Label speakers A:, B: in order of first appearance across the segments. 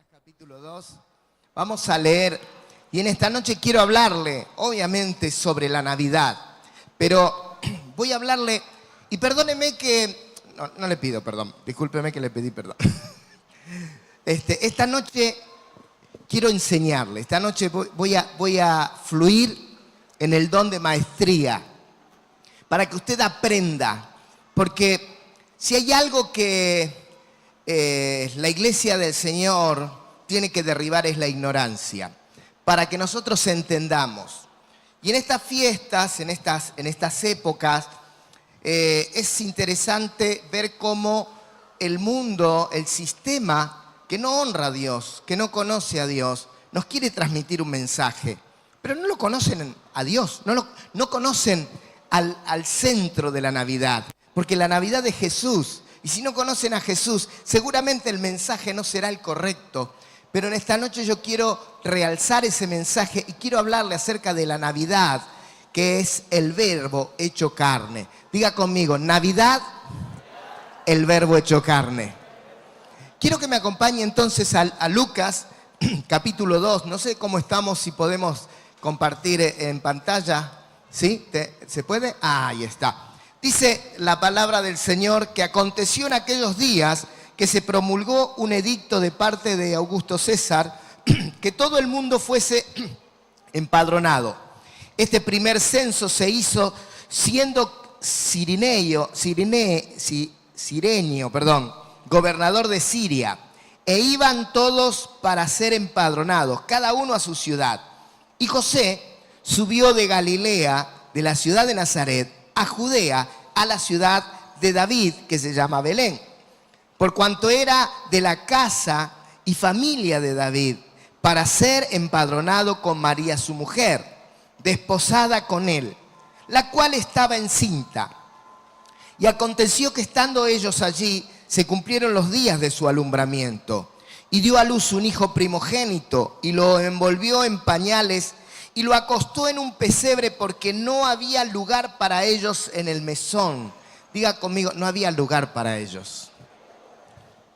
A: Capítulo 2. Vamos a leer, y en esta noche quiero hablarle, obviamente, sobre la Navidad, pero voy a hablarle, y perdóneme que, no le pido perdón, discúlpeme que le pedí perdón. Esta noche quiero enseñarle, esta noche voy a fluir en el don de maestría, para que usted aprenda, porque si hay algo que la iglesia del Señor tiene que derribar es la ignorancia, para que nosotros entendamos. Y en estas fiestas, en estas épocas, es interesante ver cómo el mundo, el sistema que no honra a Dios, que no conoce a Dios, nos quiere transmitir un mensaje, pero no lo conocen a Dios, no conocen al centro de la Navidad, porque la Navidad es Jesús. Y si no conocen a Jesús, seguramente el mensaje no será el correcto. Pero en esta noche yo quiero realzar ese mensaje y quiero hablarle acerca de la Navidad, que es el Verbo hecho carne. Diga conmigo, Navidad, el Verbo hecho carne. Quiero que me acompañe entonces a Lucas, capítulo 2. No sé cómo estamos, si podemos compartir en pantalla. ¿Sí? ¿Se puede? Ahí está. Dice la palabra del Señor que aconteció en aquellos días que se promulgó un edicto de parte de Augusto César que todo el mundo fuese empadronado. Este primer censo se hizo siendo Cirenio, gobernador de Siria, e iban todos para ser empadronados, cada uno a su ciudad. Y José subió de Galilea, de la ciudad de Nazaret, a Judea, a la ciudad de David, que se llama Belén, por cuanto era de la casa y familia de David, para ser empadronado con María su mujer, desposada con él, la cual estaba encinta. Y aconteció que estando ellos allí, se cumplieron los días de su alumbramiento, y dio a luz un hijo primogénito, y lo envolvió en pañales, y lo acostó en un pesebre porque no había lugar para ellos en el mesón. Diga conmigo, no había lugar para ellos.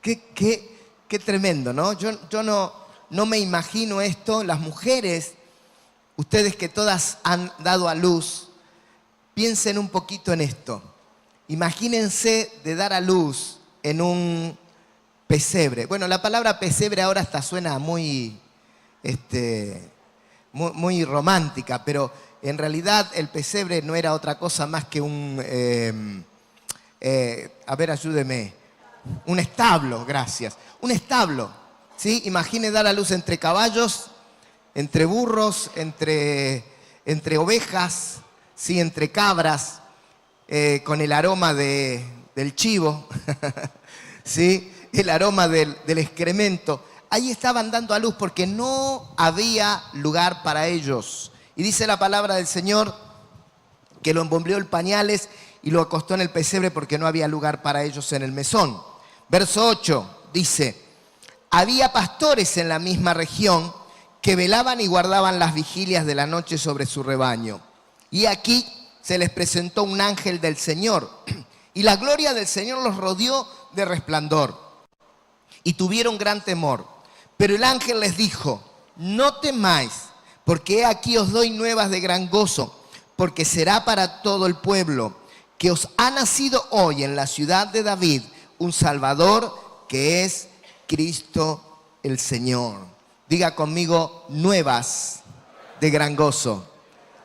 A: Qué tremendo, ¿no? Yo no me imagino esto. Las mujeres, ustedes que todas han dado a luz, piensen un poquito en esto. Imagínense de dar a luz en un pesebre. Bueno, la palabra pesebre ahora hasta suena muy romántica, pero en realidad el pesebre no era otra cosa más que a ver, ayúdeme, un establo, gracias, un establo, ¿sí? Imagine dar a luz entre caballos, entre burros, entre ovejas, ¿sí? Entre cabras, con el aroma del chivo, ¿sí? El aroma del excremento. Ahí estaban dando a luz porque no había lugar para ellos. Y dice la palabra del Señor que lo envolvió en pañales y lo acostó en el pesebre porque no había lugar para ellos en el mesón. Verso 8 dice, había pastores en la misma región que velaban y guardaban las vigilias de la noche sobre su rebaño. Y aquí se les presentó un ángel del Señor y la gloria del Señor los rodeó de resplandor y tuvieron gran temor. Pero el ángel les dijo, no temáis, porque he aquí os doy nuevas de gran gozo, porque será para todo el pueblo, que os ha nacido hoy en la ciudad de David un Salvador, que es Cristo el Señor. Diga conmigo, nuevas de gran gozo.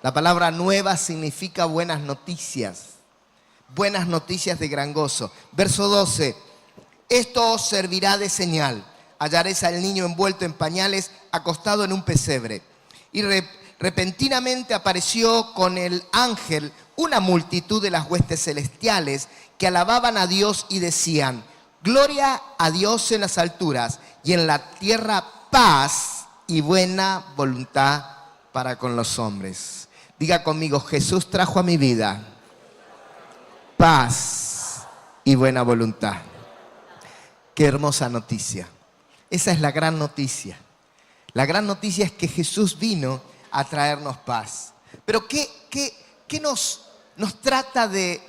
A: La palabra nueva significa buenas noticias de gran gozo. Verso 12, esto os servirá de señal. Hallaréis al niño envuelto en pañales, acostado en un pesebre. Y repentinamente apareció con el ángel una multitud de las huestes celestiales que alababan a Dios y decían, gloria a Dios en las alturas y en la tierra paz y buena voluntad para con los hombres. Diga conmigo, Jesús trajo a mi vida paz y buena voluntad. Qué hermosa noticia. Esa es la gran noticia. La gran noticia es que Jesús vino a traernos paz. Pero ¿qué nos trata de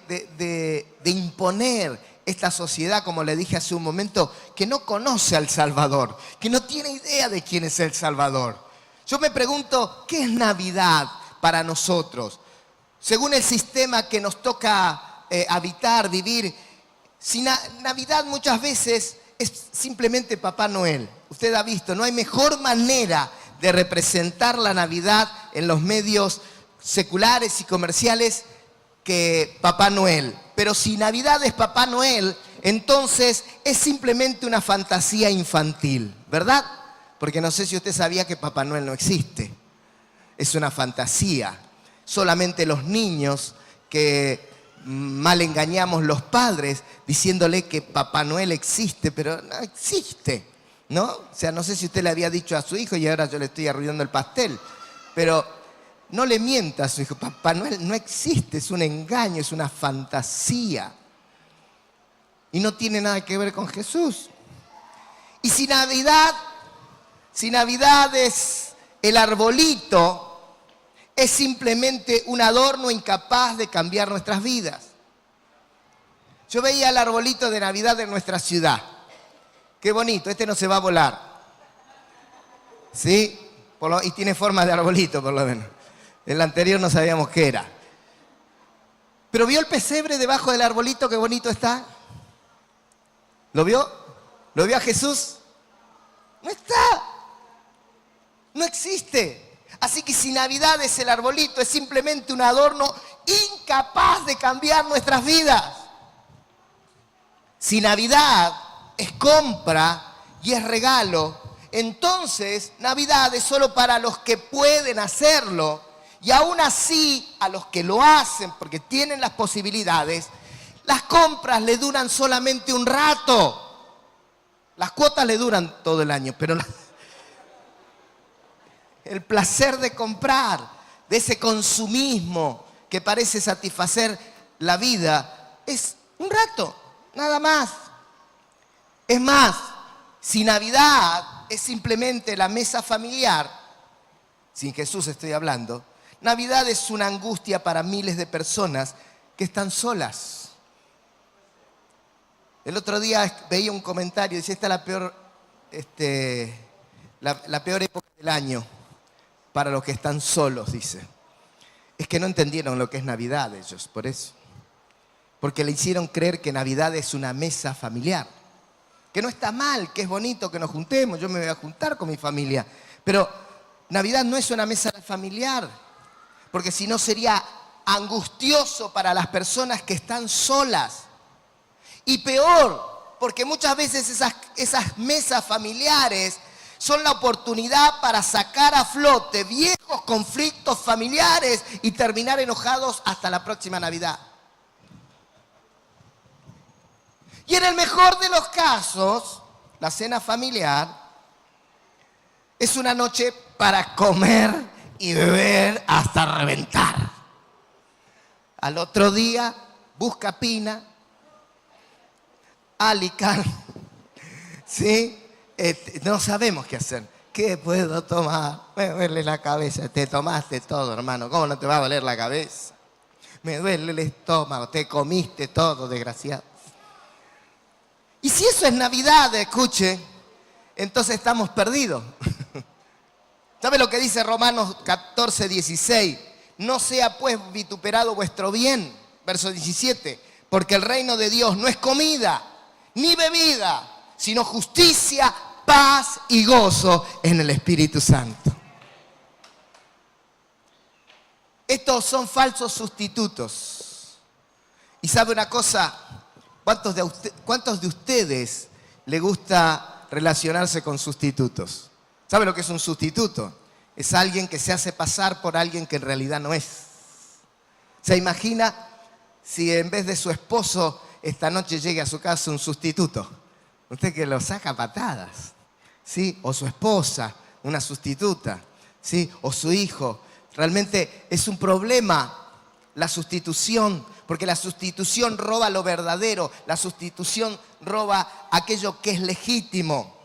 A: imponer? esta sociedad, como le dije hace un momento, que no conoce al Salvador, que no tiene idea de quién es el Salvador. Yo me pregunto, ¿qué es Navidad para nosotros? Según el sistema que nos toca habitar, vivir, si Navidad muchas veces es simplemente Papá Noel. Usted ha visto, no hay mejor manera de representar la Navidad en los medios seculares y comerciales que Papá Noel. Pero si Navidad es Papá Noel, entonces es simplemente una fantasía infantil, ¿verdad? Porque no sé si usted sabía que Papá Noel no existe. Es una fantasía. Solamente los niños que mal engañamos los padres diciéndole que Papá Noel existe, pero no existe, ¿no? O sea, no sé si usted le había dicho a su hijo y ahora yo le estoy arruinando el pastel, pero no le mienta a su hijo. Papá Noel no existe, es un engaño, es una fantasía. Y no tiene nada que ver con Jesús. Y si Navidad es el arbolito, es simplemente un adorno incapaz de cambiar nuestras vidas. Yo veía el arbolito de Navidad de nuestra ciudad. Qué bonito, este no se va a volar. ¿Sí? Y tiene forma de arbolito, por lo menos. El anterior no sabíamos qué era. ¿Pero vio el pesebre debajo del arbolito? Qué bonito está. ¿Lo vio? ¿Lo vio a Jesús? No está. No existe. Así que si Navidad es el arbolito, es simplemente un adorno incapaz de cambiar nuestras vidas. Si Navidad es compra y es regalo, entonces Navidad es solo para los que pueden hacerlo. Y aún así, a los que lo hacen porque tienen las posibilidades, las compras le duran solamente un rato. Las cuotas le duran todo el año, pero el placer de comprar, de ese consumismo que parece satisfacer la vida, es un rato, nada más. Es más, si Navidad es simplemente la mesa familiar, sin Jesús estoy hablando, Navidad es una angustia para miles de personas que están solas. El otro día veía un comentario, decía, esta es la peor época del año para los que están solos, dice. Es que no entendieron lo que es Navidad ellos, por eso. Porque le hicieron creer que Navidad es una mesa familiar. Que no está mal, que es bonito que nos juntemos, yo me voy a juntar con mi familia. Pero Navidad no es una mesa familiar, porque si no sería angustioso para las personas que están solas. Y peor, porque muchas veces esas mesas familiares son la oportunidad para sacar a flote viejos conflictos familiares y terminar enojados hasta la próxima Navidad. Y en el mejor de los casos, la cena familiar es una noche para comer y beber hasta reventar. Al otro día, busca pina, alican, ¿sí? No sabemos qué hacer. ¿Qué puedo tomar? Me duele la cabeza. Te tomaste todo, hermano. ¿Cómo no te va a doler la cabeza? Me duele el estómago. Te comiste todo, desgraciado. Y si eso es Navidad, escuche, entonces estamos perdidos. ¿Sabe lo que dice Romanos 14, 16? No sea pues vituperado vuestro bien. Verso 17. Porque el reino de Dios no es comida ni bebida, sino justicia, paz y gozo en el Espíritu Santo. Estos son falsos sustitutos. Y sabe una cosa, ¿cuántos de ustedes les gusta relacionarse con sustitutos? ¿Sabe lo que es un sustituto? Es alguien que se hace pasar por alguien que en realidad no es. ¿Se imagina si en vez de su esposo esta noche llegue a su casa un sustituto? Usted que lo saca a patadas, ¿sí? O su esposa, una sustituta, ¿sí? O su hijo. Realmente es un problema la sustitución, porque la sustitución roba lo verdadero, la sustitución roba aquello que es legítimo.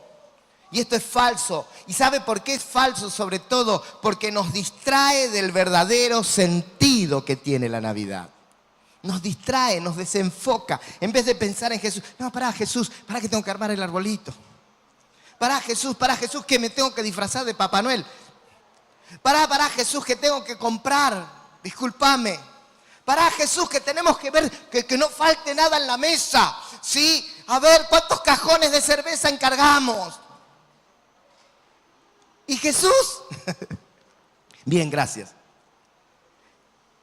A: Y esto es falso. ¿Y sabe por qué es falso? Sobre todo porque nos distrae del verdadero sentido que tiene la Navidad. nos distrae, nos desenfoca. En vez de pensar en Jesús, no, pará Jesús, pará que tengo que armar el arbolito. Pará Jesús, que me tengo que disfrazar de Papá Noel. Pará Jesús, que tengo que comprar, discúlpame. Pará Jesús, que tenemos que ver que no falte nada en la mesa. ¿Sí? A ver, ¿cuántos cajones de cerveza encargamos? ¿Y Jesús? Bien, gracias.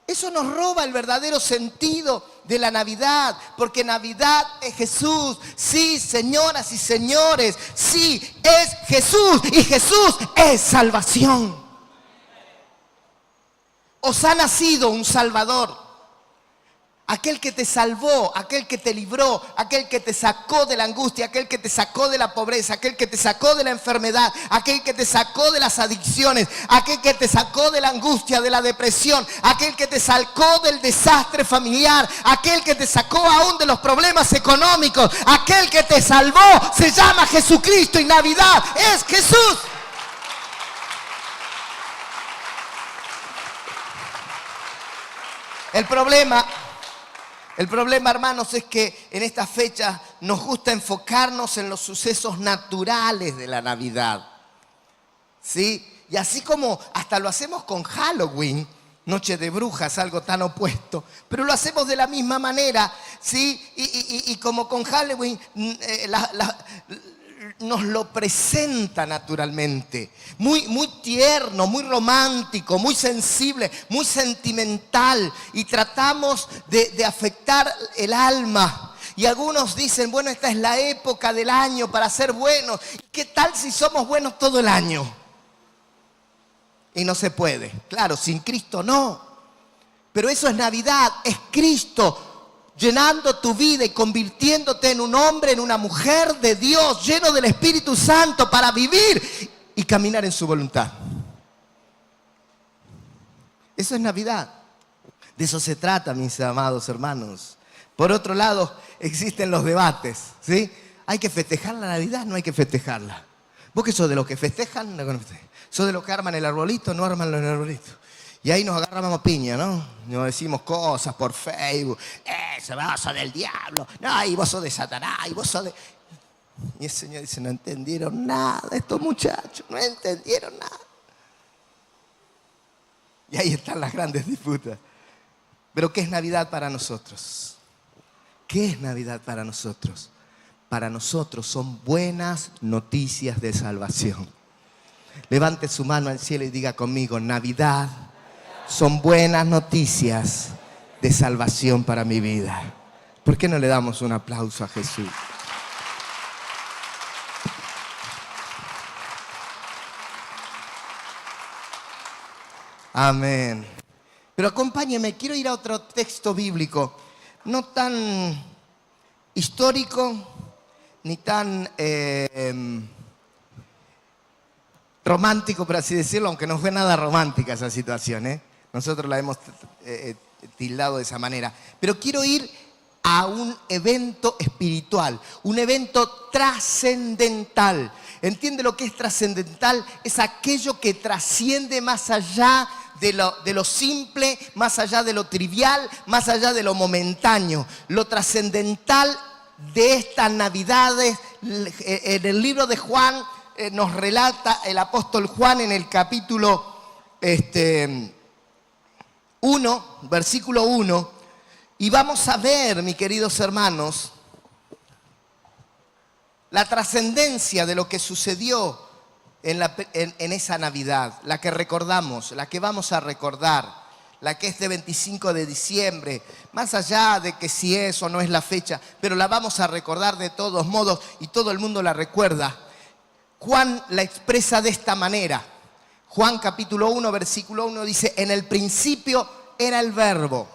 A: Eso nos roba el verdadero sentido de la Navidad, porque Navidad es Jesús. Sí, señoras y señores, sí, es Jesús y Jesús es salvación. Os ha nacido un Salvador. Aquel que te salvó, aquel que te libró, aquel que te sacó de la angustia, aquel que te sacó de la pobreza, aquel que te sacó de la enfermedad, aquel que te sacó de las adicciones, aquel que te sacó de la angustia, de la depresión, aquel que te sacó del desastre familiar, aquel que te sacó aún de los problemas económicos, aquel que te salvó, se llama Jesucristo y Navidad es Jesús. El problema, hermanos, es que en estas fechas nos gusta enfocarnos en los sucesos naturales de la Navidad. ¿Sí? Y así como hasta lo hacemos con Halloween, Noche de Brujas, algo tan opuesto, pero lo hacemos de la misma manera, ¿sí? Y como con Halloween nos lo presenta naturalmente, muy tierno, muy romántico, muy sensible, muy sentimental, y tratamos de afectar el alma. Y algunos dicen, bueno, esta es la época del año para ser buenos. ¿Qué tal si somos buenos todo el año? Y no se puede. Claro, sin Cristo no. Pero eso es Navidad, es Cristo llenando tu vida y convirtiéndote en un hombre, en una mujer de Dios, lleno del Espíritu Santo para vivir y caminar en su voluntad. Eso es Navidad. De eso se trata, mis amados hermanos. Por otro lado, existen los debates, ¿sí? ¿Hay que festejar la Navidad? No hay que festejarla. ¿Vos que sos de los que festejan? No, ¿sos de los que arman el arbolito? No arman el arbolito. Y ahí nos agarramos piña, ¿no? Nos decimos cosas por Facebook. Vos sos del diablo. No, y vos sos de Satanás. Y vos sos de... Y el Señor dice, no entendieron nada. Estos muchachos no entendieron nada. Y ahí están las grandes disputas. Pero ¿qué es Navidad para nosotros? ¿Qué es Navidad para nosotros? Para nosotros son buenas noticias de salvación. Levante su mano al cielo y diga conmigo, Navidad son buenas noticias de salvación para mi vida. ¿Por qué no le damos un aplauso a Jesús? Amén. Pero acompáñeme, quiero ir a otro texto bíblico, no tan histórico, ni tan romántico, por así decirlo, aunque no fue nada romántica esa situación, ¿eh? Nosotros la hemos tildado de esa manera. Pero quiero ir a un evento espiritual, un evento trascendental. ¿Entiende lo que es trascendental? Es aquello que trasciende más allá de lo simple, más allá de lo trivial, más allá de lo momentáneo. Lo trascendental de estas Navidades, en el libro de Juan, nos relata el apóstol Juan en el capítulo 1, versículo 1, y vamos a ver, mis queridos hermanos, la trascendencia de lo que sucedió en esa Navidad, la que recordamos, la que vamos a recordar, la que es de 25 de diciembre, más allá de que si es o no es la fecha, pero la vamos a recordar de todos modos y todo el mundo la recuerda. Juan la expresa de esta manera. Juan capítulo 1, versículo 1 dice, en el principio era el Verbo,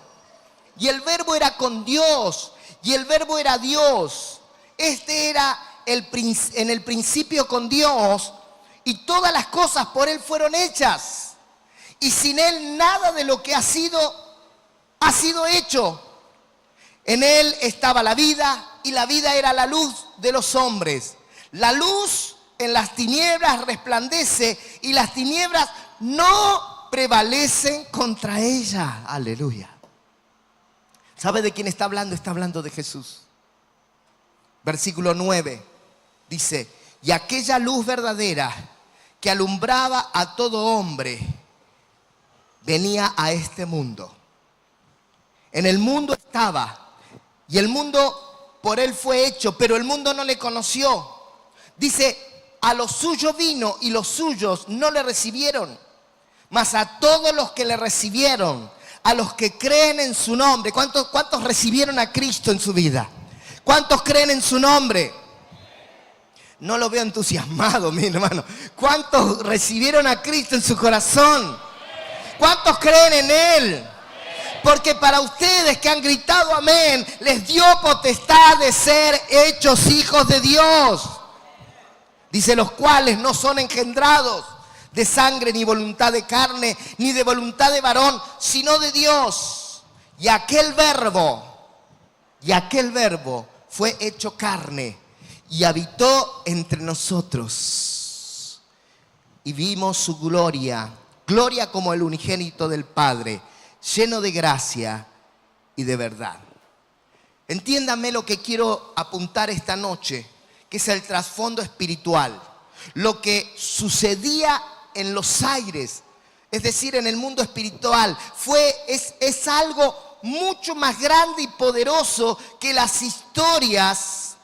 A: y el Verbo era con Dios, y el Verbo era Dios. Este era en el principio con Dios, y todas las cosas por Él fueron hechas, y sin Él nada de lo que ha sido hecho. En Él estaba la vida, y la vida era la luz de los hombres. La luz en las tinieblas resplandece, y las tinieblas no prevalecen contra ella. Aleluya. ¿Sabe de quién está hablando? Está hablando de Jesús. Versículo 9 dice: y aquella luz verdadera que alumbraba a todo hombre venía a este mundo. En el mundo estaba, y el mundo por él fue hecho, pero el mundo no le conoció. Dice: a los suyos vino y los suyos no le recibieron. Mas a todos los que le recibieron, a los que creen en su nombre. ¿Cuántos recibieron a Cristo en su vida? ¿Cuántos creen en su nombre? No lo veo entusiasmado, mi hermano. ¿Cuántos recibieron a Cristo en su corazón? ¿Cuántos creen en Él? Porque para ustedes que han gritado amén, les dio potestad de ser hechos hijos de Dios. Dice: los cuales no son engendrados de sangre, ni voluntad de carne, ni de voluntad de varón, sino de Dios. Y aquel verbo fue hecho carne y habitó entre nosotros. Y vimos su gloria, gloria como el unigénito del Padre, lleno de gracia y de verdad. Entiéndame lo que quiero apuntar esta noche, que es el trasfondo espiritual. Lo que sucedía en los aires, es decir, en el mundo espiritual, es algo mucho más grande y poderoso que las historias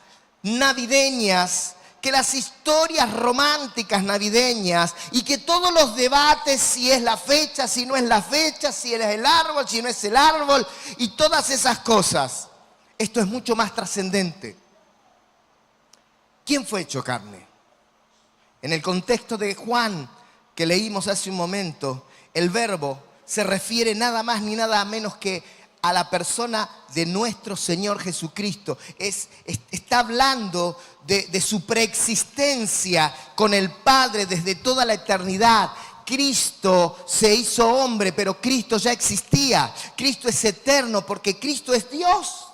A: navideñas, que las historias románticas navideñas, y que todos los debates, si es la fecha, si no es la fecha, si es el árbol, si no es el árbol, y todas esas cosas. Esto es mucho más trascendente. ¿Quién fue hecho carne? En el contexto de Juan, que leímos hace un momento, el verbo se refiere nada más ni nada menos que a la persona de nuestro Señor Jesucristo. Está hablando de su preexistencia con el Padre desde toda la eternidad. Cristo se hizo hombre, pero Cristo ya existía. Cristo es eterno porque Cristo es Dios.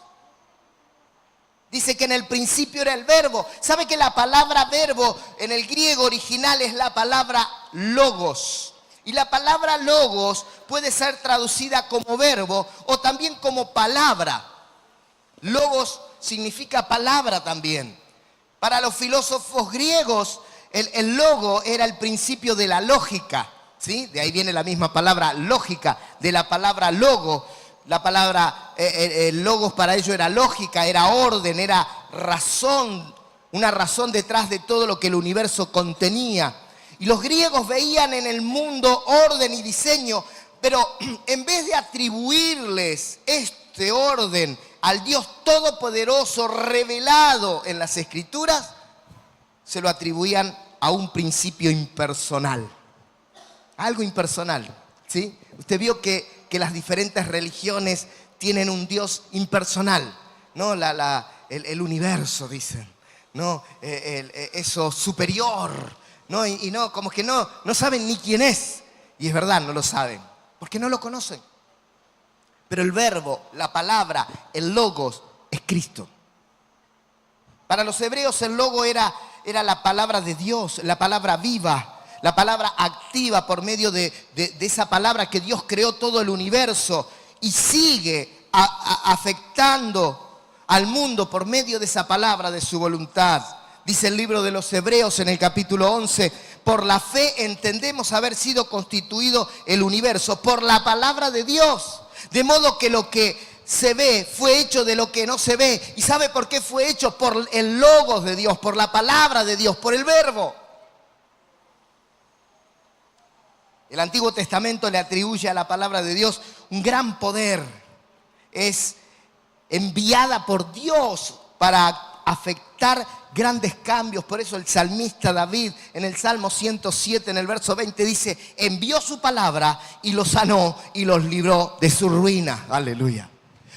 A: Dice que en el principio era el verbo. ¿Sabe que la palabra verbo en el griego original es la palabra logos? Y la palabra logos puede ser traducida como verbo o también como palabra. Logos significa palabra también. Para los filósofos griegos, el logo era el principio de la lógica, ¿sí? De ahí viene la misma palabra lógica, de la palabra logo. La palabra logos para ellos era lógica, era orden, era razón, una razón detrás de todo lo que el universo contenía. Y los griegos veían en el mundo orden y diseño, pero en vez de atribuirles este orden al Dios Todopoderoso revelado en las Escrituras, se lo atribuían a un principio impersonal. Algo impersonal, ¿sí? Usted vio que las diferentes religiones tienen un Dios impersonal, ¿no? El universo, dicen, ¿no? Eso superior, ¿no? Y no, como que no saben ni quién es. Y es verdad, no lo saben, porque no lo conocen. Pero el verbo, la palabra, el logos, es Cristo. Para los hebreos el logo era la palabra de Dios, la palabra viva, la palabra activa por medio de esa palabra que Dios creó todo el universo y sigue afectando al mundo por medio de esa palabra, de su voluntad. Dice el libro de los Hebreos en el capítulo 11, por la fe entendemos haber sido constituido el universo por la palabra de Dios. De modo que lo que se ve fue hecho de lo que no se ve. ¿Y sabe por qué fue hecho? Por el logos de Dios, por la palabra de Dios, por el verbo. El Antiguo Testamento le atribuye a la palabra de Dios un gran poder. Es enviada por Dios para afectar grandes cambios. Por eso el salmista David en el Salmo 107 en el verso 20 dice: envió su palabra y los sanó y los libró de su ruina. Aleluya.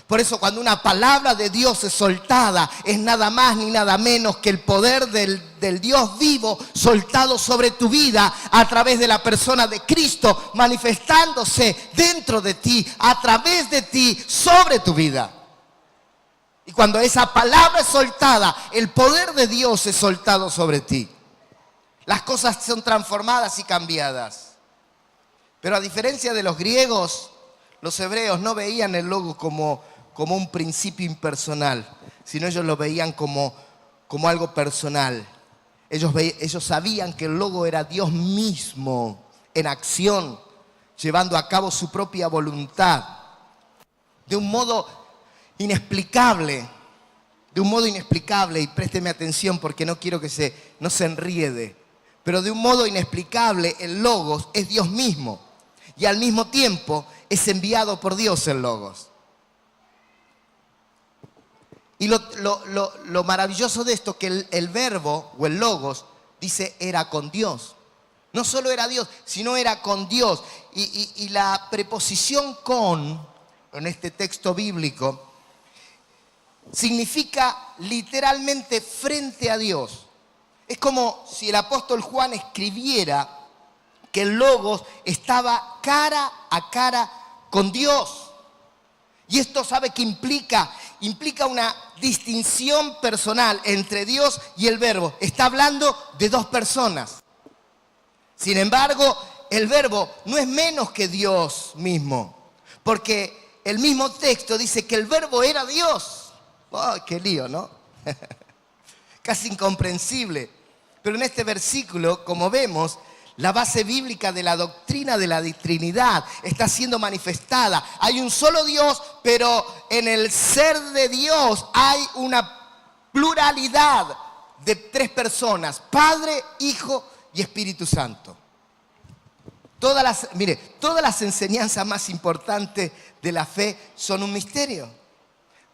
A: Por eso cuando una palabra de Dios es soltada, es nada más ni nada menos que el poder del Dios vivo soltado sobre tu vida a través de la persona de Cristo, manifestándose dentro de ti, a través de ti, sobre tu vida. Y cuando esa palabra es soltada, el poder de Dios es soltado sobre ti. Las cosas son transformadas y cambiadas. Pero a diferencia de los griegos, los hebreos no veían el logo como como un principio impersonal, sino ellos lo veían como algo personal. Ellos sabían que el Logos era Dios mismo en acción, llevando a cabo su propia voluntad, de un modo inexplicable, y présteme atención porque no quiero que no se enriede, pero de un modo inexplicable el Logos es Dios mismo y al mismo tiempo es enviado por Dios el Logos. Y lo maravilloso de esto, que el verbo o el Logos, dice, era con Dios. No solo era Dios, sino era con Dios. Y la preposición con, en este texto bíblico, significa literalmente frente a Dios. Es como si el apóstol Juan escribiera que el Logos estaba cara a cara con Dios. Y esto, ¿sabe qué implica? Implica una distinción personal entre Dios y el verbo. Está hablando de dos personas. Sin embargo, el verbo no es menos que Dios mismo, porque el mismo texto dice que el verbo era Dios. ¡Oh, qué lío!, ¿no? Casi incomprensible. Pero en este versículo, como vemos, la base bíblica de la doctrina de la Trinidad está siendo manifestada. Hay un solo Dios, pero en el ser de Dios hay una pluralidad de tres personas: Padre, Hijo y Espíritu Santo. Todas las enseñanzas más importantes de la fe son un misterio.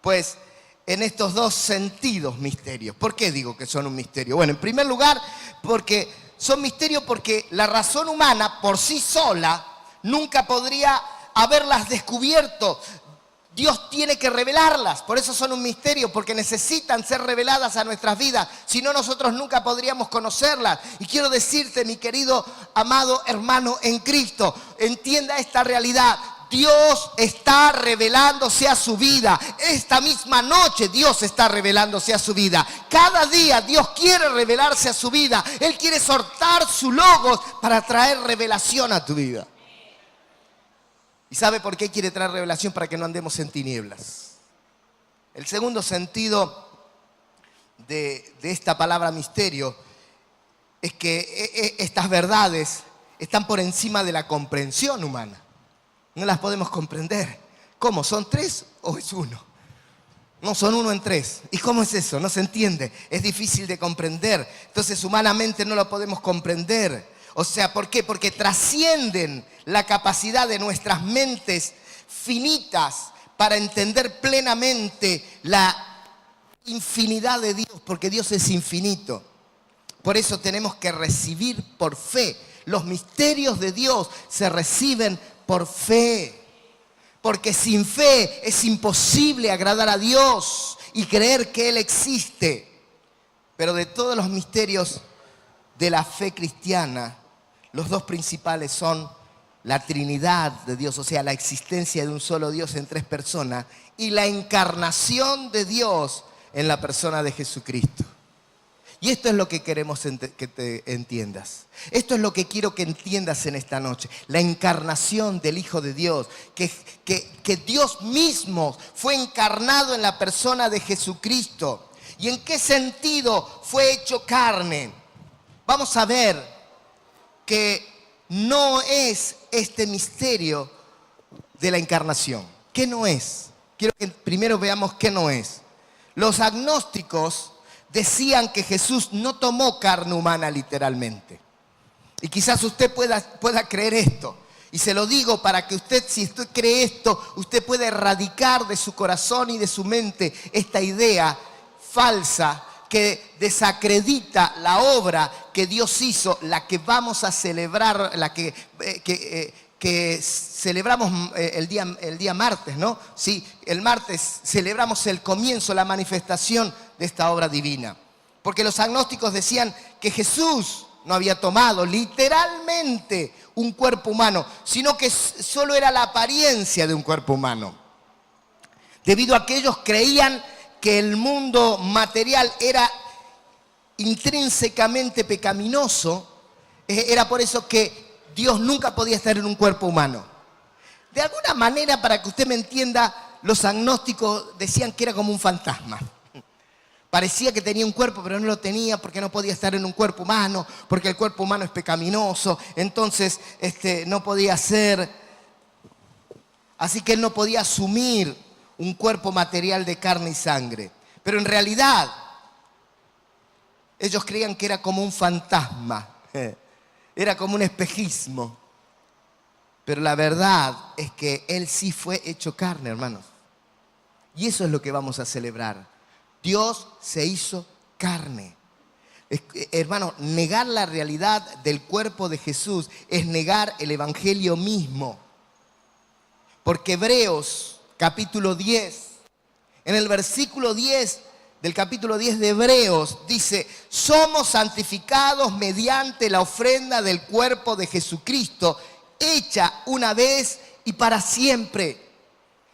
A: Pues en estos dos sentidos, misterios. ¿Por qué digo que son un misterio? Bueno, en primer lugar, porque son misterios porque la razón humana por sí sola nunca podría haberlas descubierto. Dios tiene que revelarlas, por eso son un misterio, porque necesitan ser reveladas a nuestras vidas. Si no, nosotros nunca podríamos conocerlas. Y quiero decirte, mi querido, amado hermano en Cristo, entienda esta realidad. Dios está revelándose a su vida. Esta misma noche Dios está revelándose a su vida. Cada día Dios quiere revelarse a su vida. Él quiere soltar su Logos para traer revelación a tu vida. ¿Y sabe por qué quiere traer revelación? Para que no andemos en tinieblas. El segundo sentido de esta palabra misterio es que estas verdades están por encima de la comprensión humana. No las podemos comprender. ¿Cómo? ¿Son tres o es uno? No, son uno en tres. ¿Y cómo es eso? No se entiende. Es difícil de comprender. Entonces, humanamente no lo podemos comprender. O sea, ¿por qué? Porque trascienden la capacidad de nuestras mentes finitas para entender plenamente la infinidad de Dios, porque Dios es infinito. Por eso tenemos que recibir por fe. Los misterios de Dios se reciben por fe, porque sin fe es imposible agradar a Dios y creer que Él existe. Pero de todos los misterios de la fe cristiana, los dos principales son la Trinidad de Dios, o sea, la existencia de un solo Dios en tres personas, y la encarnación de Dios en la persona de Jesucristo. Y esto es lo que queremos que te entiendas. Esto es lo que quiero que entiendas en esta noche. La encarnación del Hijo de Dios. Que Dios mismo fue encarnado en la persona de Jesucristo. ¿Y en qué sentido fue hecho carne? Vamos a ver que no es este misterio de la encarnación. ¿Qué no es? Quiero que primero veamos qué no es. Los agnósticos decían que Jesús no tomó carne humana literalmente. Y quizás usted pueda creer esto. Y se lo digo para que usted, si usted cree esto, usted puede erradicar de su corazón y de su mente esta idea falsa que desacredita la obra que Dios hizo, la que vamos a celebrar, la que celebramos el día martes, ¿no? Sí, el martes celebramos el comienzo, la manifestación de esta obra divina. Porque los agnósticos decían que Jesús no había tomado literalmente un cuerpo humano, sino que solo era la apariencia de un cuerpo humano. Debido a que ellos creían que el mundo material era intrínsecamente pecaminoso, era por eso que Dios nunca podía estar en un cuerpo humano. De alguna manera, para que usted me entienda, los agnósticos decían que era como un fantasma. Parecía que tenía un cuerpo, pero no lo tenía porque no podía estar en un cuerpo humano, porque el cuerpo humano es pecaminoso, entonces no podía ser. Así que él no podía asumir un cuerpo material de carne y sangre. Pero en realidad, ellos creían que era como un fantasma, era como un espejismo. Pero la verdad es que él sí fue hecho carne, hermanos. Y eso es lo que vamos a celebrar. Dios se hizo carne. Hermano, negar la realidad del cuerpo de Jesús es negar el evangelio mismo. Porque Hebreos, capítulo 10, en el versículo 10 del capítulo 10 de Hebreos, dice: somos santificados mediante la ofrenda del cuerpo de Jesucristo, hecha una vez y para siempre.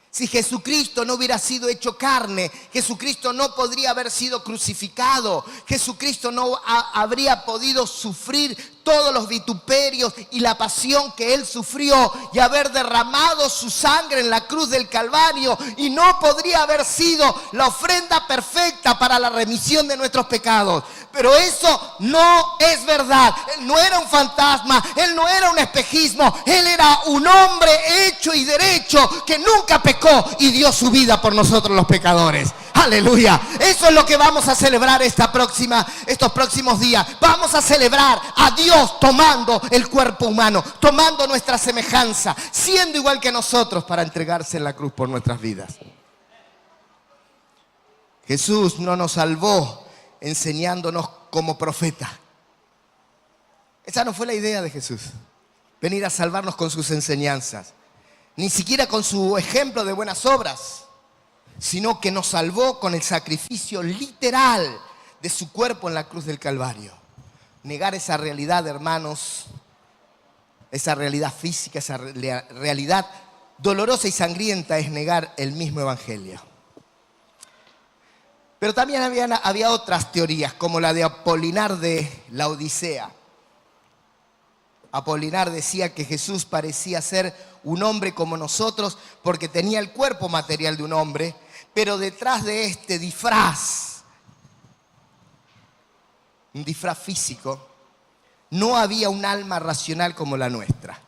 A: Si Jesucristo no hubiera sido hecho carne, Jesucristo no podría haber sido crucificado, Jesucristo no habría podido sufrir todos los vituperios y la pasión que Él sufrió y haber derramado su sangre en la cruz del Calvario, y no podría haber sido la ofrenda perfecta para la remisión de nuestros pecados. Pero eso no es verdad. Él no era un fantasma, Él no era un espejismo, Él era un hombre hecho y derecho que nunca pecó y dio su vida por nosotros los pecadores. Aleluya. Eso es lo que vamos a celebrar estos próximos días. Vamos a celebrar a Dios tomando el cuerpo humano, tomando nuestra semejanza, siendo igual que nosotros para entregarse en la cruz por nuestras vidas. Jesús no nos salvó enseñándonos como profeta. Esa no fue la idea de Jesús, venir a salvarnos con sus enseñanzas, ni siquiera con su ejemplo de buenas obras, sino que nos salvó con el sacrificio literal de su cuerpo en la cruz del Calvario. Negar esa realidad, hermanos, esa realidad física, esa realidad dolorosa y sangrienta, es negar el mismo evangelio. Pero también había otras teorías, como la de Apolinar de la Odisea. Apolinar decía que Jesús parecía ser un hombre como nosotros porque tenía el cuerpo material de un hombre, pero detrás de este disfraz, un disfraz físico, no había un alma racional como la nuestra,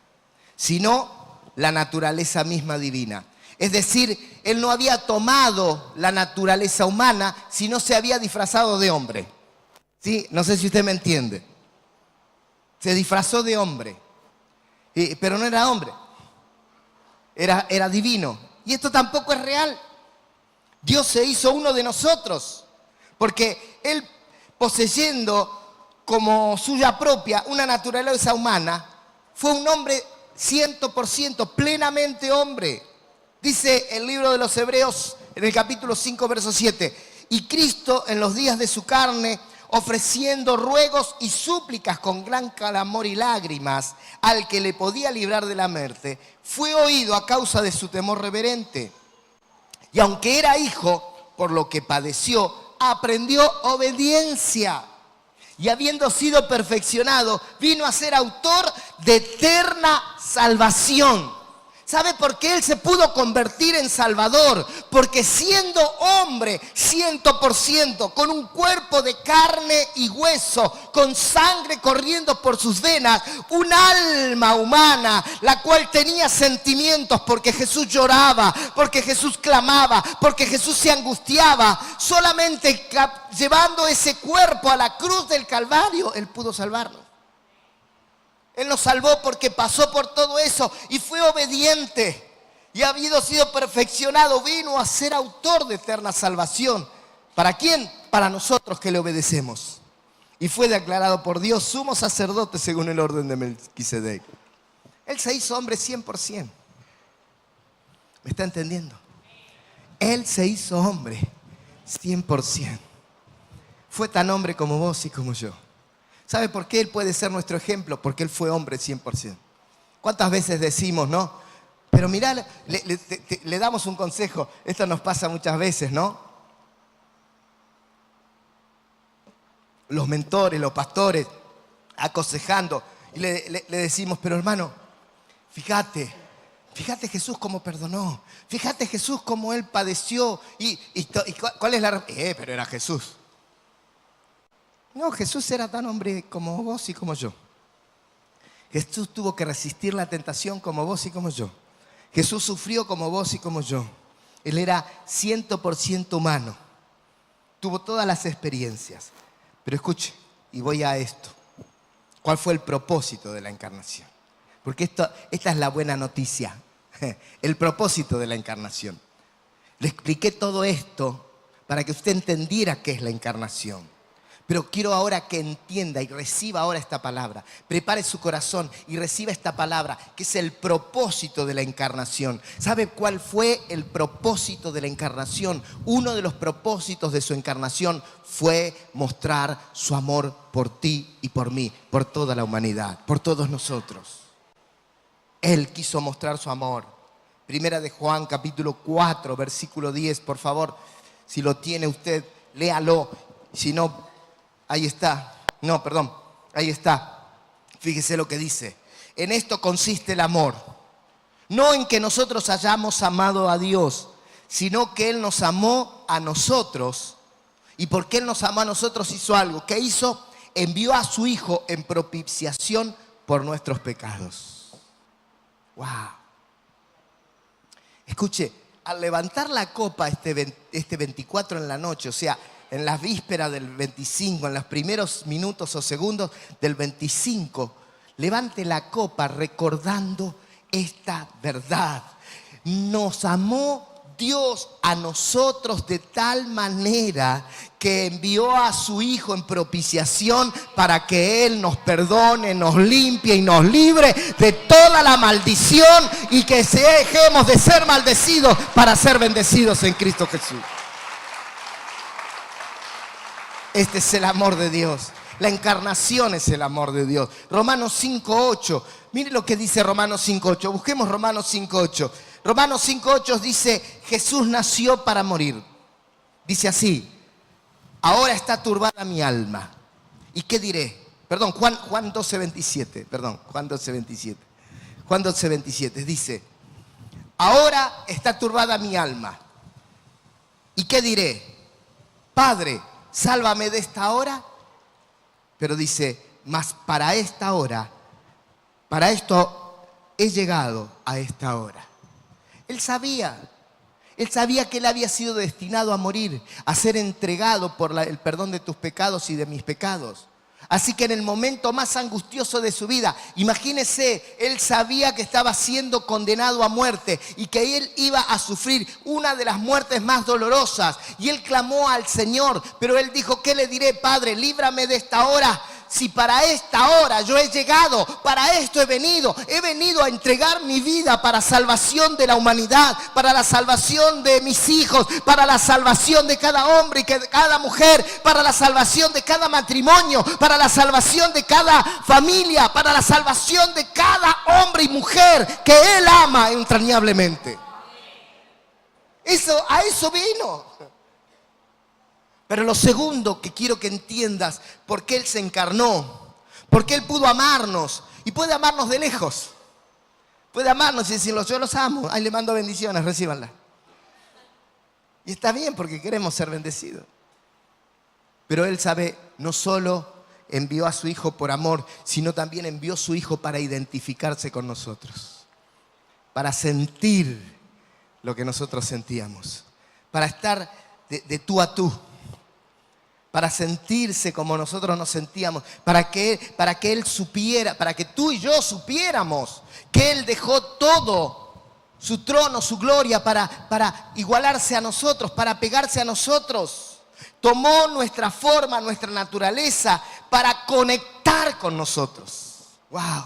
A: sino la naturaleza misma divina. Es decir, Él no había tomado la naturaleza humana, sino se había disfrazado de hombre. ¿Sí? No sé si usted me entiende. Se disfrazó de hombre, pero no era hombre, era divino. Y esto tampoco es real. Dios se hizo uno de nosotros, porque Él, poseyendo como suya propia una naturaleza humana, fue un hombre 100%, plenamente hombre. Dice el libro de los Hebreos en el capítulo 5, verso 7, y Cristo en los días de su carne, ofreciendo ruegos y súplicas con gran clamor y lágrimas al que le podía librar de la muerte, fue oído a causa de su temor reverente. Y aunque era hijo, por lo que padeció, aprendió obediencia. Y habiendo sido perfeccionado, vino a ser autor de eterna salvación. ¿Sabe por qué Él se pudo convertir en Salvador? Porque siendo hombre 100%, con un cuerpo de carne y hueso, con sangre corriendo por sus venas, un alma humana, la cual tenía sentimientos, porque Jesús lloraba, porque Jesús clamaba, porque Jesús se angustiaba, solamente llevando ese cuerpo a la cruz del Calvario, Él pudo salvarnos. Él nos salvó porque pasó por todo eso y fue obediente. Y habiendo sido perfeccionado, vino a ser autor de eterna salvación. ¿Para quién? Para nosotros que le obedecemos. Y fue declarado por Dios sumo sacerdote según el orden de Melquisedec. Él se hizo hombre 100%. ¿Me está entendiendo? Él se hizo hombre 100%. Fue tan hombre como vos y como yo. ¿Sabe por qué Él puede ser nuestro ejemplo? Porque Él fue hombre 100%. ¿Cuántas veces decimos, no? Pero mirá, le damos un consejo. Esto nos pasa muchas veces, ¿no? Los mentores, los pastores, aconsejando. Y le decimos, pero hermano, fíjate, Fíjate Jesús cómo perdonó. Fíjate Jesús cómo Él padeció. ¿Cuál es la...? Pero era Jesús. No, Jesús era tan hombre como vos y como yo. Jesús tuvo que resistir la tentación como vos y como yo. Jesús sufrió como vos y como yo. Él era 100% humano. Tuvo todas las experiencias. Pero escuche, y voy a esto. ¿Cuál fue el propósito de la encarnación? Porque esta es la buena noticia. El propósito de la encarnación. Le expliqué todo esto para que usted entendiera qué es la encarnación. Pero quiero ahora que entienda y reciba ahora esta palabra. Prepare su corazón y reciba esta palabra, que es el propósito de la encarnación. ¿Sabe cuál fue el propósito de la encarnación? Uno de los propósitos de su encarnación fue mostrar su amor por ti y por mí, por toda la humanidad, por todos nosotros. Él quiso mostrar su amor. Primera de Juan, capítulo 4, versículo 10, por favor. Si lo tiene usted, léalo. Si no, ahí está. No, perdón. Ahí está. Fíjese lo que dice. En esto consiste el amor. No en que nosotros hayamos amado a Dios, sino que Él nos amó a nosotros. Y porque Él nos amó a nosotros hizo algo. ¿Qué hizo? Envió a su Hijo en propiciación por nuestros pecados. ¡Wow! Escuche, al levantar la copa este 24 en la noche, o sea, en la víspera del 25, en los primeros minutos o segundos del 25, levante la copa recordando esta verdad. Nos amó Dios a nosotros de tal manera que envió a su Hijo en propiciación para que Él nos perdone, nos limpie y nos libre de toda la maldición y que dejemos de ser maldecidos para ser bendecidos en Cristo Jesús. Este es el amor de Dios. La encarnación es el amor de Dios. Romanos 5:8. Mire lo que dice Romanos 5:8. Busquemos Romanos 5:8. Romanos 5:8 dice, Jesús nació para morir. Dice así, ahora está turbada mi alma. ¿Y qué diré? Perdón, Juan 12:27. Perdón, Juan 12:27. Juan 12:27 dice, ahora está turbada mi alma. ¿Y qué diré? Padre, sálvame de esta hora. Pero dice, mas para esta hora, para esto he llegado a esta hora. Él sabía que Él había sido destinado a morir, a ser entregado por el perdón de tus pecados y de mis pecados. Así que en el momento más angustioso de su vida, imagínese, Él sabía que estaba siendo condenado a muerte y que Él iba a sufrir una de las muertes más dolorosas. Y Él clamó al Señor, pero Él dijo, ¿qué le diré, Padre? Líbrame de esta hora. Si para esta hora yo he llegado, para esto he venido a entregar mi vida para salvación de la humanidad, para la salvación de mis hijos, para la salvación de cada hombre y cada mujer, para la salvación de cada matrimonio, para la salvación de cada familia, para la salvación de cada hombre y mujer que Él ama entrañablemente. A eso vino. Pero lo segundo que quiero que entiendas, porque Él se encarnó, porque Él pudo amarnos y puede amarnos de lejos. Puede amarnos y decirnos, yo los amo, ahí le mando bendiciones, recíbanlas. Y está bien porque queremos ser bendecidos. Pero Él sabe, no solo envió a su Hijo por amor, sino también envió a su Hijo para identificarse con nosotros, para sentir lo que nosotros sentíamos, para estar de tú a tú, para sentirse como nosotros nos sentíamos, para que Él supiera, para que tú y yo supiéramos que Él dejó todo, su trono, su gloria, para igualarse a nosotros, para pegarse a nosotros. Tomó nuestra forma, nuestra naturaleza, para conectar con nosotros. ¡Wow!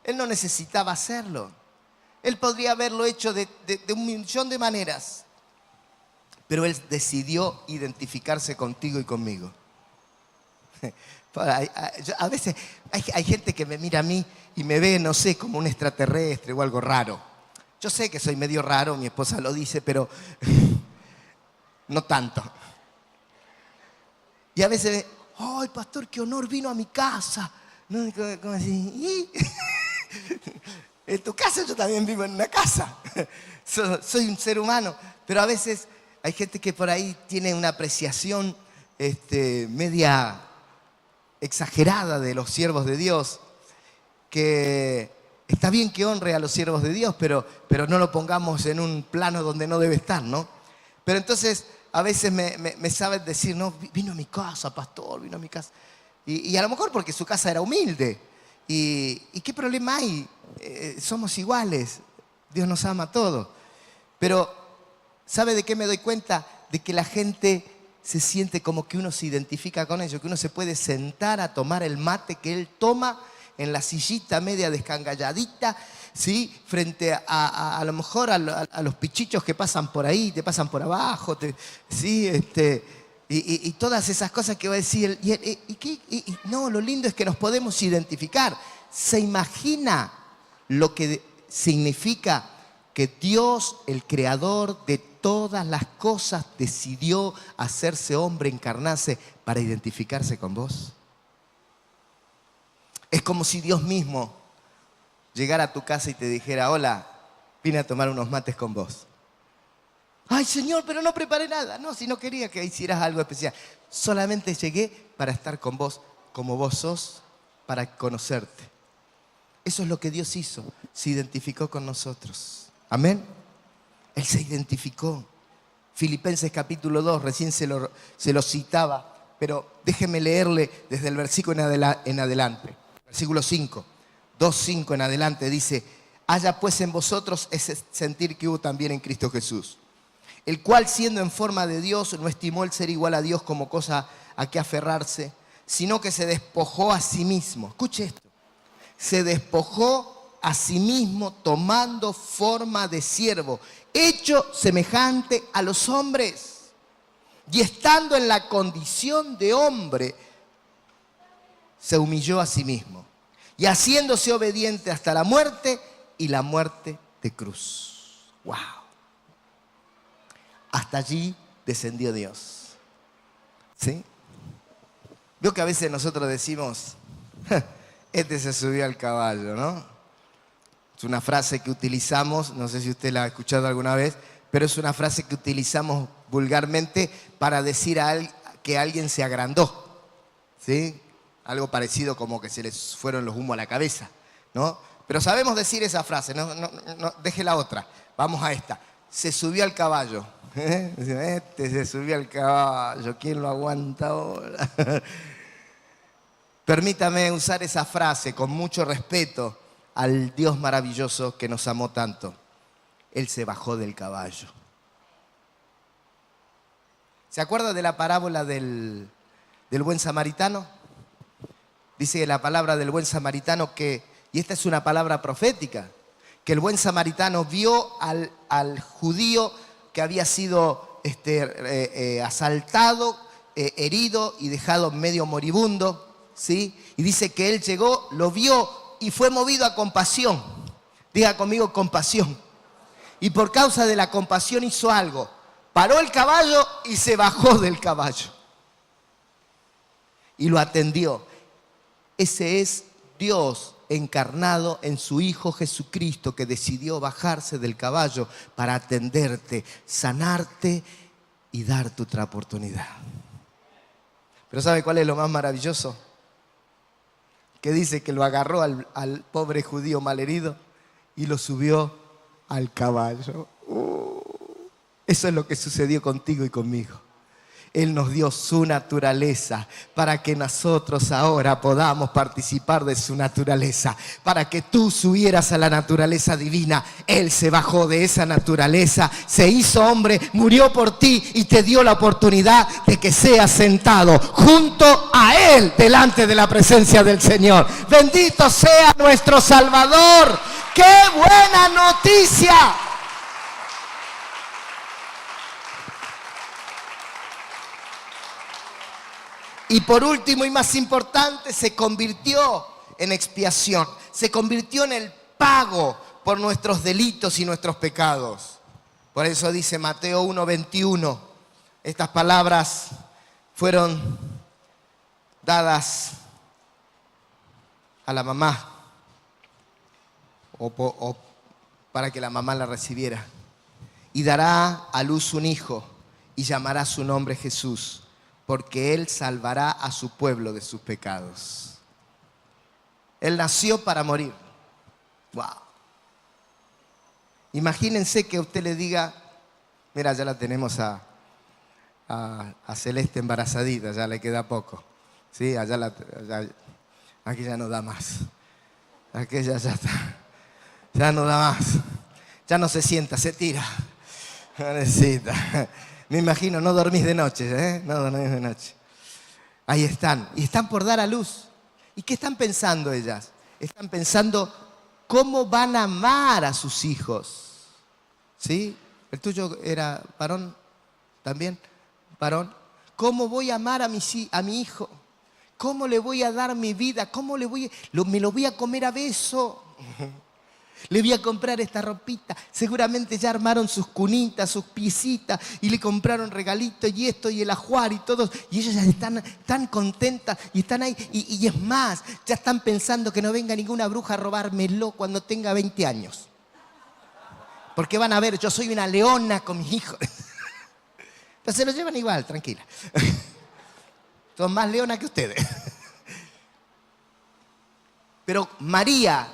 A: Él no necesitaba hacerlo. Él podría haberlo hecho de un millón de maneras. Pero Él decidió identificarse contigo y conmigo. A veces hay gente que me mira a mí y me ve, no sé, como un extraterrestre o algo raro. Yo sé que soy medio raro, mi esposa lo dice, pero no tanto. Y a veces, ¡ay, pastor, qué honor, vino a mi casa! ¿No? ¿Cómo así? En tu casa yo también vivo en una casa. Soy un ser humano. Pero a veces hay gente que por ahí tiene una apreciación media exagerada de los siervos de Dios, que está bien que honre a los siervos de Dios, pero no lo pongamos en un plano donde no debe estar, ¿no? Pero entonces a veces me saben decir, no, vino a mi casa, pastor, vino a mi casa. Y a lo mejor porque su casa era humilde. ¿Y qué problema hay? Somos iguales. Dios nos ama a todos. Pero, ¿sabe de qué me doy cuenta? De que la gente se siente como que uno se identifica con ellos, que uno se puede sentar a tomar el mate que él toma en la sillita media descangalladita, ¿sí? Frente a lo mejor a los pichichos que pasan por ahí, te pasan por abajo, ¿sí? Y todas esas cosas que va a decir. No, lo lindo es que nos podemos identificar. ¿Se imagina lo que significa que Dios, el creador de todas las cosas, decidió hacerse hombre, encarnarse para identificarse con vos? Es como si Dios mismo llegara a tu casa y te dijera, hola, vine a tomar unos mates con vos. Ay, Señor, pero no preparé nada. No, si no quería que hicieras algo especial. Solamente llegué para estar con vos como vos sos, para conocerte. Eso es lo que Dios hizo. Se identificó con nosotros. Amén. Él se identificó. Filipenses capítulo 2, recién se lo citaba, pero déjeme leerle desde el versículo en adelante. Versículo 5, 2:5 en adelante dice, haya pues en vosotros ese sentir que hubo también en Cristo Jesús, el cual siendo en forma de Dios no estimó el ser igual a Dios como cosa a que aferrarse, sino que se despojó a sí mismo. Escuche esto. Se despojó a sí mismo tomando forma de siervo, hecho semejante a los hombres. Y estando en la condición de hombre, se humilló a sí mismo. Y haciéndose obediente hasta la muerte y la muerte de cruz. ¡Wow! Hasta allí descendió Dios. ¿Sí? Veo que a veces nosotros decimos, este se subió al caballo, ¿no? Es una frase que utilizamos, no sé si usted la ha escuchado alguna vez, pero es una frase que utilizamos vulgarmente para decir que alguien se agrandó. ¿Sí? Algo parecido como que se les fueron los humos a la cabeza, ¿no? Pero sabemos decir esa frase, no, deje la otra, vamos a esta. Se subió al caballo. Este se subió al caballo, ¿quién lo aguanta ahora? Permítame usar esa frase con mucho respeto al Dios maravilloso que nos amó tanto. Él se bajó del caballo. ¿Se acuerda de la parábola del buen samaritano? Dice la palabra del buen samaritano y esta es una palabra profética, que el buen samaritano vio al judío que había sido asaltado, herido y dejado medio moribundo, ¿sí? Y dice que él llegó, lo vio y fue movido a compasión. Diga conmigo, compasión. Y por causa de la compasión hizo algo. Paró el caballo y se bajó del caballo. Y lo atendió. Ese es Dios encarnado en su Hijo Jesucristo, que decidió bajarse del caballo para atenderte, sanarte y darte otra oportunidad. Pero ¿sabe cuál es lo más maravilloso? Que dice que lo agarró al pobre judío malherido y lo subió al caballo. Eso es lo que sucedió contigo y conmigo. Él nos dio su naturaleza para que nosotros ahora podamos participar de su naturaleza. Para que tú subieras a la naturaleza divina. Él se bajó de esa naturaleza, se hizo hombre, murió por ti y te dio la oportunidad de que seas sentado junto a Él delante de la presencia del Señor. Bendito sea nuestro Salvador. ¡Qué buena noticia! Y por último y más importante, se convirtió en expiación. Se convirtió en el pago por nuestros delitos y nuestros pecados. Por eso dice Mateo 1:21. Estas palabras fueron dadas a la mamá o para que la mamá la recibiera. Y dará a luz un hijo y llamará su nombre Jesús, porque Él salvará a su pueblo de sus pecados. Él nació para morir. Wow. Imagínense que usted le diga, mira, ya la tenemos a Celeste embarazadita, ya le queda poco. Sí, aquí ya no da más. Aquella ya está, ya no da más. Ya no se sienta, se tira. No necesita. Me imagino, no dormís de noche, ¿eh? No dormís de noche. Ahí están, y están por dar a luz. ¿Y qué están pensando ellas? Están pensando cómo van a amar a sus hijos. ¿Sí? ¿El tuyo era varón también? ¿Varón? ¿Cómo voy a amar a mi hijo? ¿Cómo le voy a dar mi vida? ¿Cómo me lo voy a comer a beso? Le voy a comprar esta ropita. Seguramente ya armaron sus cunitas, sus piecitas y le compraron regalitos y esto y el ajuar y todo. Y ellos ya están tan contentas y están ahí. Y es más, ya están pensando que no venga ninguna bruja a robármelo cuando tenga 20 años. Porque van a ver, yo soy una leona con mis hijos. Pero se lo llevan igual, tranquila. Son más leonas que ustedes. Pero María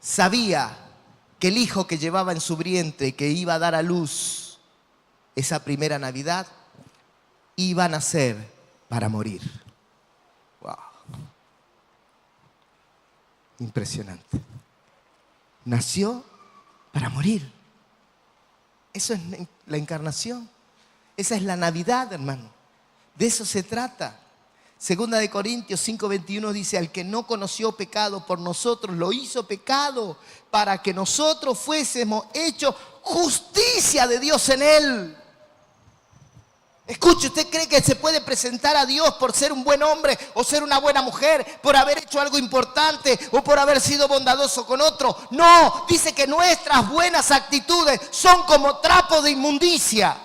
A: sabía que el hijo que llevaba en su vientre, que iba a dar a luz esa primera Navidad, iba a nacer para morir. Wow. Impresionante. Nació para morir. Eso es la encarnación. Esa es la Navidad, hermano. De eso se trata. Segunda de Corintios 5:21 dice, al que no conoció pecado por nosotros, lo hizo pecado para que nosotros fuésemos hechos justicia de Dios en él. Escuche, ¿usted cree que se puede presentar a Dios por ser un buen hombre o ser una buena mujer, por haber hecho algo importante o por haber sido bondadoso con otro? No, dice que nuestras buenas actitudes son como trapo de inmundicia.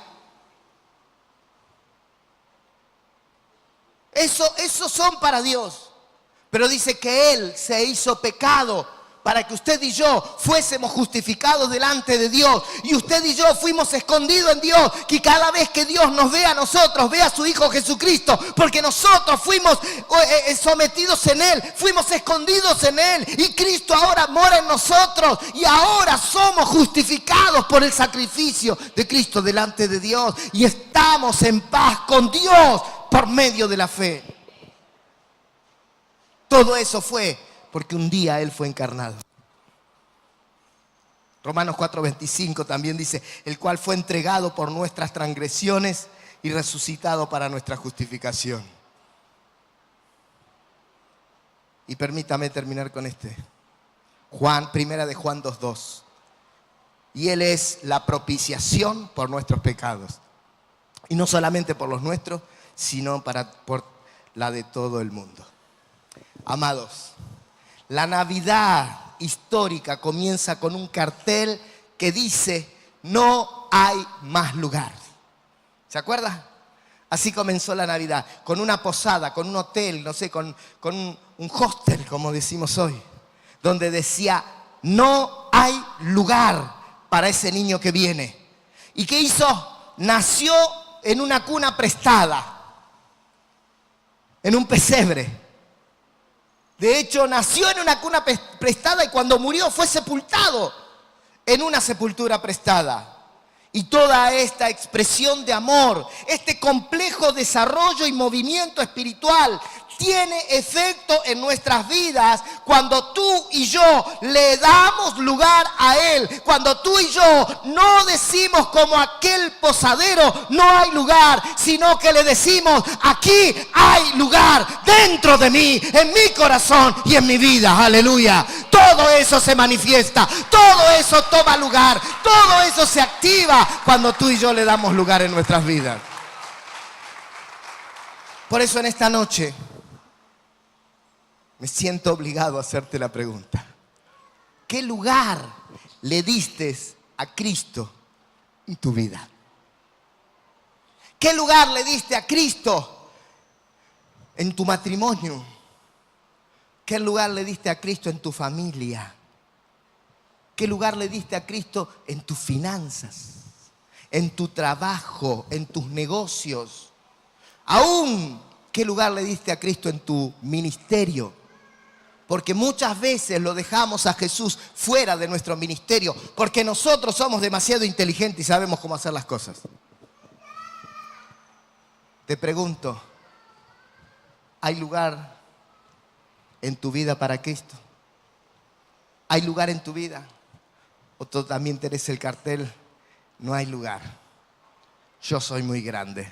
A: Eso son para Dios. Pero dice que Él se hizo pecado para que usted y yo fuésemos justificados delante de Dios. Y usted y yo fuimos escondidos en Dios. Que cada vez que Dios nos ve a nosotros, ve a su Hijo Jesucristo. Porque nosotros fuimos sometidos en Él. Fuimos escondidos en Él. Y Cristo ahora mora en nosotros. Y ahora somos justificados por el sacrificio de Cristo delante de Dios. Y estamos en paz con Dios por medio de la fe. Todo eso fue porque un día Él fue encarnado. Romanos 4:25 también dice, el cual fue entregado por nuestras transgresiones y resucitado para nuestra justificación. Y permítame terminar con Primera de Juan 2:2. Y Él es la propiciación por nuestros pecados. Y no solamente por los nuestros, sino por la de todo el mundo. Amados, la Navidad histórica comienza con un cartel que dice, no hay más lugar. ¿Se acuerda? Así comenzó la Navidad, con una posada, con un hotel, no sé, con un hostel, como decimos hoy, donde decía, no hay lugar para ese niño que viene. ¿Y qué hizo? Nació en una cuna prestada, en un pesebre. De hecho, nació en una cuna prestada y cuando murió fue sepultado en una sepultura prestada. Y toda esta expresión de amor, este complejo desarrollo y movimiento espiritual tiene efecto en nuestras vidas cuando tú y yo le damos lugar a Él. Cuando tú y yo no decimos como aquel posadero, no hay lugar, sino que le decimos, aquí hay lugar dentro de mí, en mi corazón y en mi vida. Aleluya. Todo eso se manifiesta, todo eso toma lugar, todo eso se activa cuando tú y yo le damos lugar en nuestras vidas. Por eso en esta noche me siento obligado a hacerte la pregunta. ¿Qué lugar le diste a Cristo en tu vida? ¿Qué lugar le diste a Cristo en tu matrimonio? ¿Qué lugar le diste a Cristo en tu familia? ¿Qué lugar le diste a Cristo en tus finanzas, en tu trabajo, en tus negocios? Aún, ¿qué lugar le diste a Cristo en tu ministerio? Porque muchas veces lo dejamos a Jesús fuera de nuestro ministerio, porque nosotros somos demasiado inteligentes y sabemos cómo hacer las cosas. Te pregunto, ¿hay lugar en tu vida para Cristo? ¿Hay lugar en tu vida? ¿O tú también tenés el cartel? No hay lugar. Yo soy muy grande.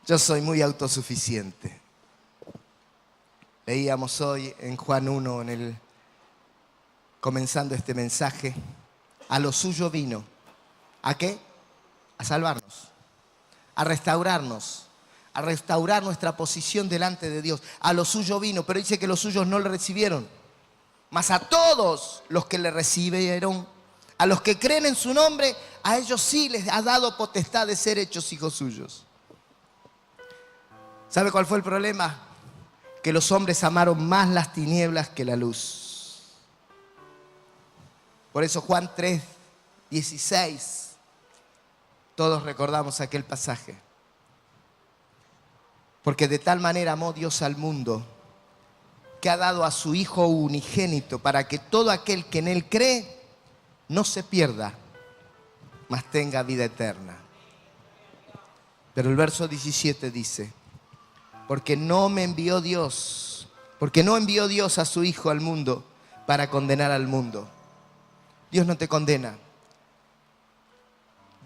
A: Yo soy muy autosuficiente. Leíamos hoy en Juan 1, comenzando este mensaje, a lo suyo vino. ¿A qué? A salvarnos, a restaurarnos, a restaurar nuestra posición delante de Dios. A lo suyo vino, pero dice que los suyos no le recibieron. Mas a todos los que le recibieron, a los que creen en su nombre, a ellos sí les ha dado potestad de ser hechos hijos suyos. ¿Sabe cuál fue el problema? Que los hombres amaron más las tinieblas que la luz. Por eso Juan 3:16, todos recordamos aquel pasaje. Porque de tal manera amó Dios al mundo, que ha dado a su Hijo unigénito, para que todo aquel que en Él cree no se pierda, mas tenga vida eterna. Pero el verso 17 dice: porque no envió Dios a su Hijo al mundo para condenar al mundo. Dios no te condena.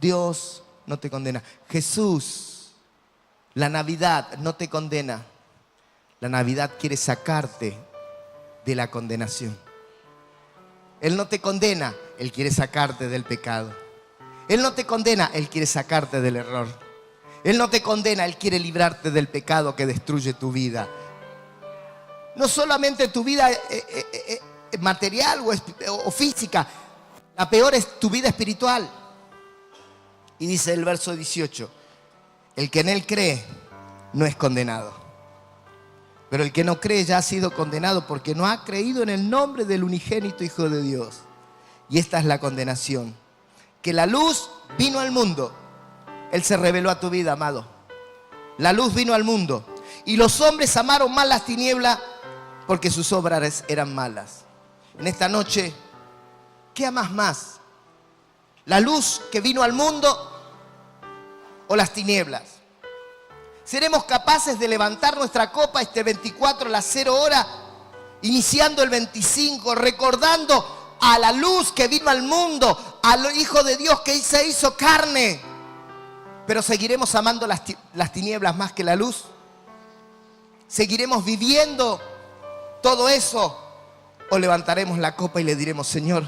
A: Dios no te condena. Jesús, la Navidad no te condena. La Navidad quiere sacarte de la condenación. Él no te condena, Él quiere sacarte del pecado. Él no te condena, Él quiere sacarte del error. Él no te condena, Él quiere librarte del pecado que destruye tu vida. No solamente tu vida material o física, la peor es tu vida espiritual. Y dice el verso 18, el que en Él cree no es condenado. Pero el que no cree ya ha sido condenado porque no ha creído en el nombre del unigénito Hijo de Dios. Y esta es la condenación, que la luz vino al mundo. Él se reveló a tu vida, amado. La luz vino al mundo y los hombres amaron más las tinieblas porque sus obras eran malas. En esta noche, ¿qué amas más? ¿La luz que vino al mundo o las tinieblas? ¿Seremos capaces de levantar nuestra copa este 24 a las 0 horas, iniciando el 25, recordando a la luz que vino al mundo, al Hijo de Dios que se hizo carne? Pero ¿seguiremos amando las tinieblas más que la luz? ¿Seguiremos viviendo todo eso? ¿O levantaremos la copa y le diremos: Señor,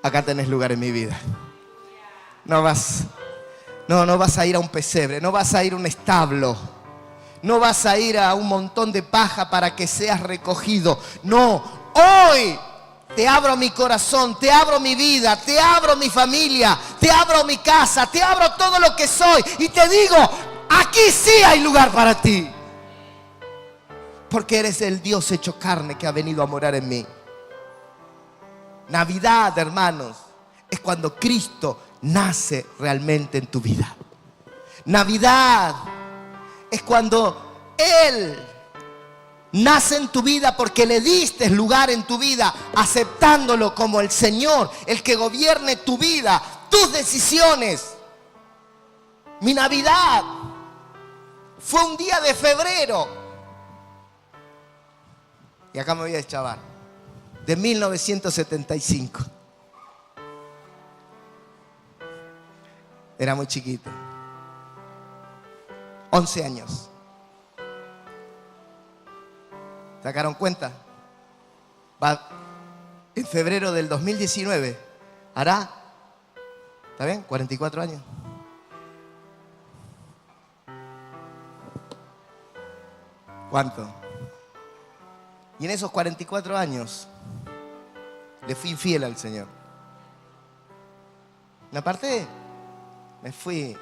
A: acá tenés lugar en mi vida? No vas a ir a un pesebre, no vas a ir a un establo, no vas a ir a un montón de paja para que seas recogido. No, hoy te abro mi corazón, te abro mi vida, te abro mi familia, te abro mi casa, te abro todo lo que soy y te digo: aquí sí hay lugar para ti. Porque eres el Dios hecho carne que ha venido a morar en mí. Navidad, hermanos, es cuando Cristo nace realmente en tu vida. Navidad es cuando Él nace en tu vida porque le diste lugar en tu vida, aceptándolo como el Señor, el que gobierne tu vida, tus decisiones. Mi Navidad fue un día de febrero, y acá me voy a deschavar, de 1975. Era muy chiquito, 11 años. ¿Sacaron cuenta? En febrero del 2019 hará, ¿está bien? 44 años. ¿Cuánto? Y en esos 44 años le fui infiel al Señor. Me aparté, me fui.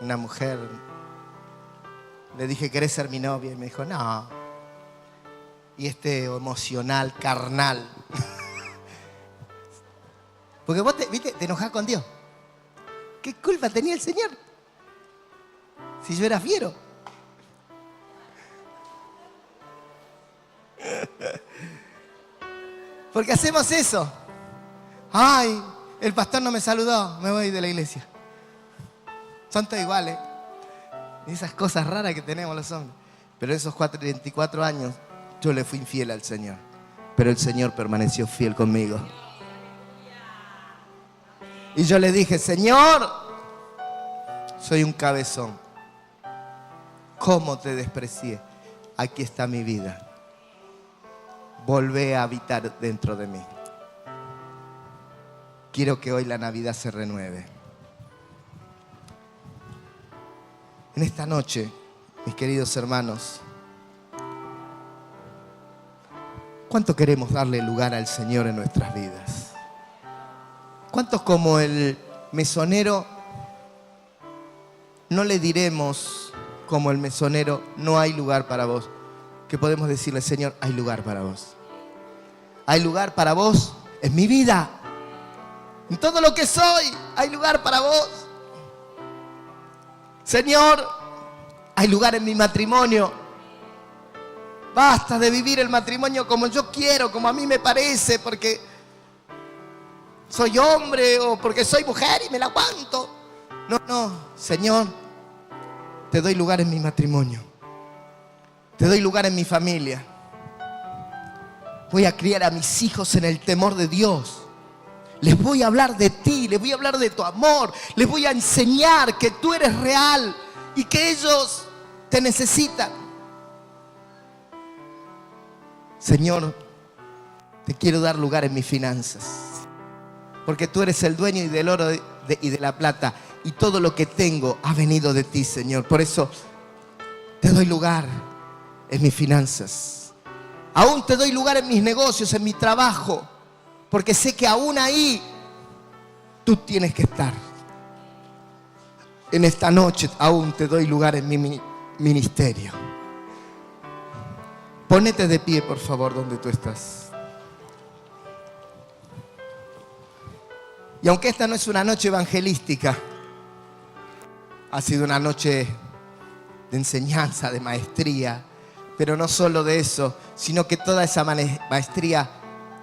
A: Una mujer Le dije, ¿querés ser mi novia? Y me dijo, no. Y emocional, carnal. Porque vos te enojás con Dios. ¿Qué culpa tenía el Señor? Si yo era fiero. Porque hacemos eso. Ay, el pastor no me saludó, me voy de la iglesia. Son todos iguales. Y esas cosas raras que tenemos los hombres. Pero esos 24 años yo le fui infiel al Señor. Pero el Señor permaneció fiel conmigo. Y yo le dije, Señor, soy un cabezón. ¿Cómo te desprecié? Aquí está mi vida. Volvé a habitar dentro de mí. Quiero que hoy la Navidad se renueve. En esta noche, mis queridos hermanos, ¿cuánto queremos darle lugar al Señor en nuestras vidas? ¿Cuántos como el mesonero no le diremos como el mesonero, no hay lugar para vos? Que podemos decirle, Señor, hay lugar para vos. Hay lugar para vos en mi vida. En todo lo que soy, hay lugar para vos. Señor, hay lugar en mi matrimonio. Basta de vivir el matrimonio como yo quiero, como a mí me parece, porque soy hombre o porque soy mujer y me la aguanto. No, Señor, te doy lugar en mi matrimonio. Te doy lugar en mi familia. Voy a criar a mis hijos en el temor de Dios. Les voy a hablar de ti, les voy a hablar de tu amor. Les voy a enseñar que tú eres real y que ellos te necesitan. Señor, te quiero dar lugar en mis finanzas. Porque tú eres el dueño y del oro y de la plata. Y todo lo que tengo ha venido de ti, Señor. Por eso te doy lugar en mis finanzas. Aún te doy lugar en mis negocios, en mi trabajo. Porque sé que aún ahí tú tienes que estar. En esta noche aún te doy lugar en mi ministerio. Pónete de pie, por favor, donde tú estás. Y aunque esta no es una noche evangelística, ha sido una noche de enseñanza, de maestría. Pero no solo de eso, sino que toda esa maestría,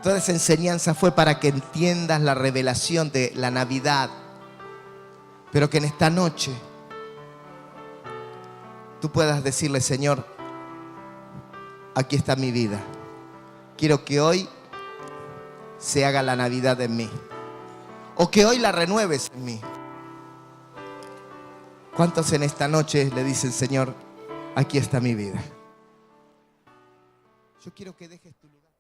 A: toda esa enseñanza fue para que entiendas la revelación de la Navidad. Pero que en esta noche tú puedas decirle, Señor, aquí está mi vida. Quiero que hoy se haga la Navidad en mí. O que hoy la renueves en mí. ¿Cuántos en esta noche le dicen, Señor, aquí está mi vida? Yo quiero que dejes tu lugar.